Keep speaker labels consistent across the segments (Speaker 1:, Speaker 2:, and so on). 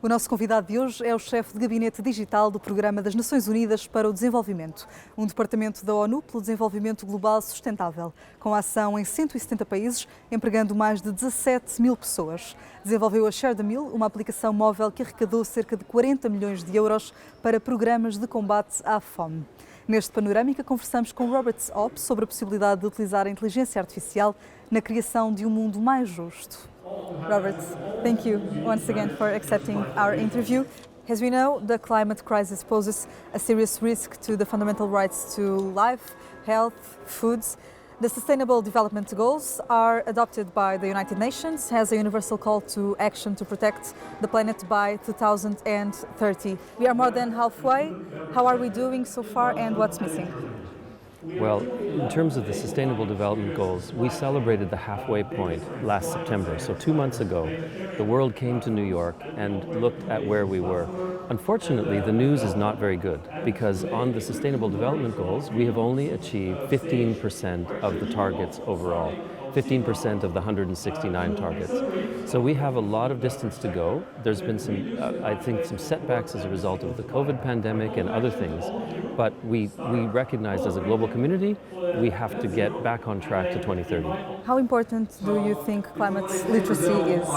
Speaker 1: O nosso convidado de hoje é o chefe de gabinete digital do Programa das Nações Unidas para o Desenvolvimento, um departamento da ONU pelo Desenvolvimento Global Sustentável, com ação em 170 países, empregando mais de 17 mil pessoas. Desenvolveu a Share the Meal, uma aplicação móvel que arrecadou cerca de 40 milhões de euros para programas de combate à fome. Neste Panorâmica, conversamos com Robert Opp sobre a possibilidade de utilizar a inteligência artificial na criação de um mundo mais justo. Robert, thank you once again for accepting our interview. As we know, the climate crisis poses a serious risk to the fundamental rights to life, health, foods. The Sustainable Development Goals are adopted by the United Nations as a universal call to action to protect the planet by 2030. We are more than halfway. How are we doing so far and what's missing?
Speaker 2: Well, in terms of the Sustainable Development Goals, we celebrated the halfway point last September. So 2 months ago, the world came to New York and looked at where we were. Unfortunately, the news is not very good because on the Sustainable Development Goals, we have only achieved 15% of the targets overall. 15% of the 169 targets. So we have a lot of distance to go. There's been some setbacks as a result of the COVID pandemic and other things, but we recognize as a global community, we have to get back on track to 2030.
Speaker 1: How important do you think climate literacy is?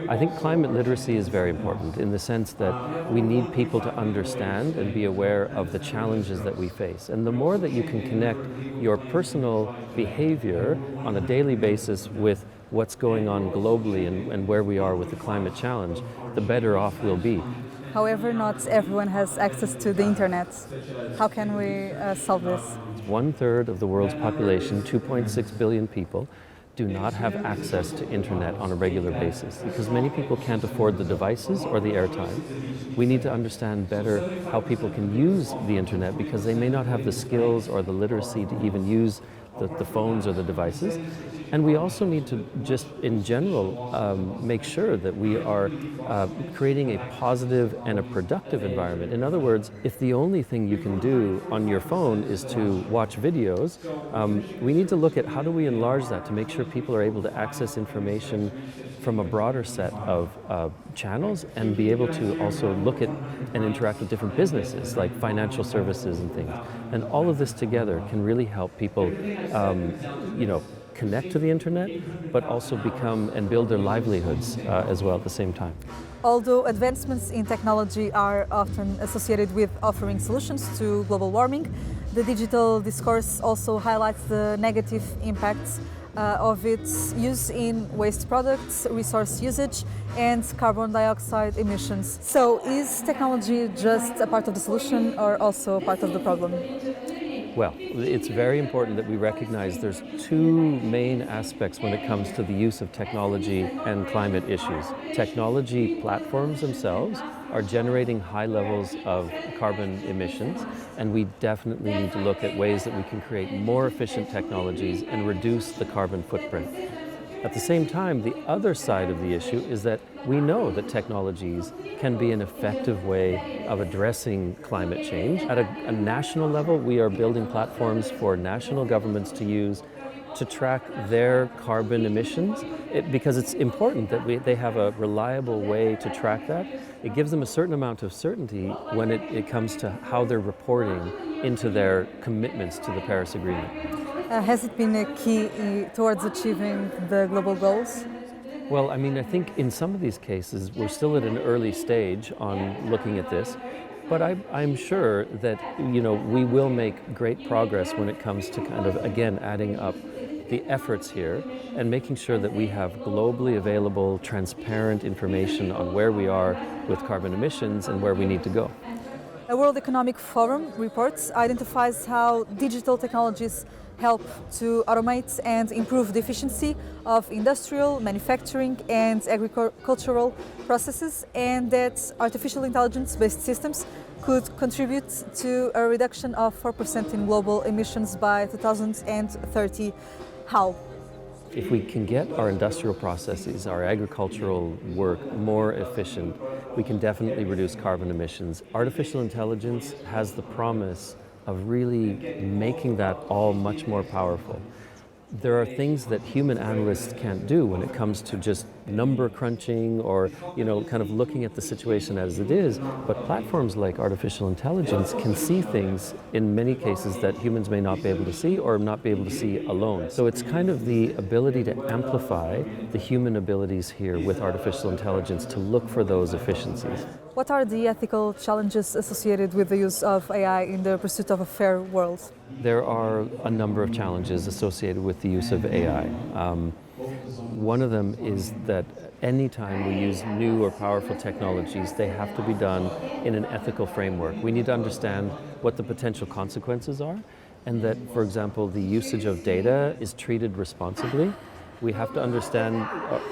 Speaker 2: I think climate literacy is very important in the sense that we need people to understand and be aware of the challenges that we face. And the more that you can connect your personal behavior on a daily basis with what's going on globally and where we are with the climate challenge, the better off we'll be.
Speaker 1: However, not everyone has access to the internet. How can we solve this?
Speaker 2: 1/3 of the world's population, 2.6 billion people, do not have access to internet on a regular basis because many people can't afford the devices or the airtime. We need to understand better how people can use the internet because they may not have the skills or the literacy to even use the phones or the devices. And we also need to just, in general, make sure that we are creating a positive and a productive environment. In other words, if the only thing you can do on your phone is to watch videos, we need to look at how do we enlarge that to make sure people are able to access information from a broader set of channels and be able to also look at and interact with different businesses like financial services and things. And all of this together can really help people, connect to the internet, but also become and build their livelihoods as well at the same time.
Speaker 1: Although advancements in technology are often associated with offering solutions to global warming, the digital discourse also highlights the negative impacts of its use in waste products, resource usage, and carbon dioxide emissions. So, is technology just a part of the solution or also a part of the problem?
Speaker 2: Well, it's very important that we recognize there's two main aspects when it comes to the use of technology and climate issues. Technology platforms themselves are generating high levels of carbon emissions, and we definitely need to look at ways that we can create more efficient technologies and reduce the carbon footprint. At the same time, the other side of the issue is that we know that technologies can be an effective way of addressing climate change. At a national level, we are building platforms for national governments to use to track their carbon emissions because it's important that they have a reliable way to track that. It gives them a certain amount of certainty when it comes to how they're reporting into their commitments to the Paris Agreement.
Speaker 1: Has it been a key towards achieving the global goals?
Speaker 2: Well, I mean, I think in some of these cases, we're still at an early stage on looking at this, but I'm sure that, we will make great progress when it comes to kind of, again, adding up the efforts here and making sure that we have globally available, transparent information on where we are with carbon emissions and where we need to go.
Speaker 1: A World Economic Forum report identifies how digital technologies help to automate and improve the efficiency of industrial, manufacturing and agricultural processes, and that artificial intelligence-based systems could contribute to a reduction of 4% in global emissions by 2030. How?
Speaker 2: If we can get our industrial processes, our agricultural work more efficient, we can definitely reduce carbon emissions. Artificial intelligence has the promise of really making that all much more powerful. There are things that human analysts can't do when it comes to just number crunching or, kind of looking at the situation as it is. But platforms like artificial intelligence can see things in many cases that humans may not be able to see or not be able to see alone. So it's kind of the ability to amplify the human abilities here with artificial intelligence to look for those efficiencies.
Speaker 1: What are the ethical challenges associated with the use of AI in the pursuit of a fair world?
Speaker 2: There are a number of challenges associated with the use of AI. One of them is that anytime we use new or powerful technologies, they have to be done in an ethical framework. We need to understand what the potential consequences are, and that, for example, the usage of data is treated responsibly. We have to understand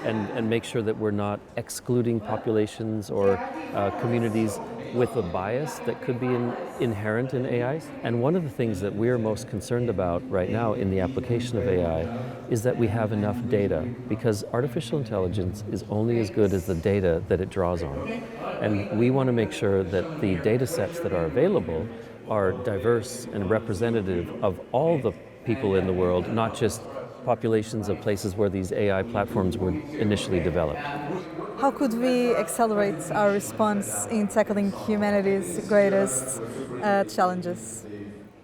Speaker 2: and make sure that we're not excluding populations or communities with a bias that could be inherent in AI. And one of the things that we're most concerned about right now in the application of AI is that we have enough data, because artificial intelligence is only as good as the data that it draws on. And we want to make sure that the data sets that are available are diverse and representative of all the people in the world, not just populations of places where these AI platforms were initially developed.
Speaker 1: How could we accelerate our response in tackling humanity's greatest challenges?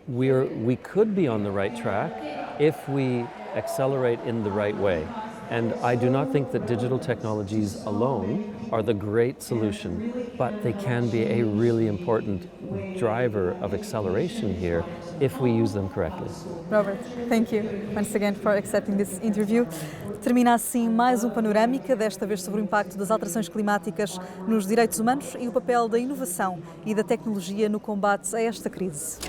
Speaker 2: We could be on the right track if we accelerate in the right way. And I do not think that digital technologies alone are the great solution, but they can be a really important driver of acceleration here if we use them correctly.
Speaker 1: Robert, thank you once again for accepting this interview. Termina assim mais um Panorâmica, desta vez sobre o impacto das alterações climáticas nos direitos humanos e o papel da inovação e da tecnologia no combate a esta crise.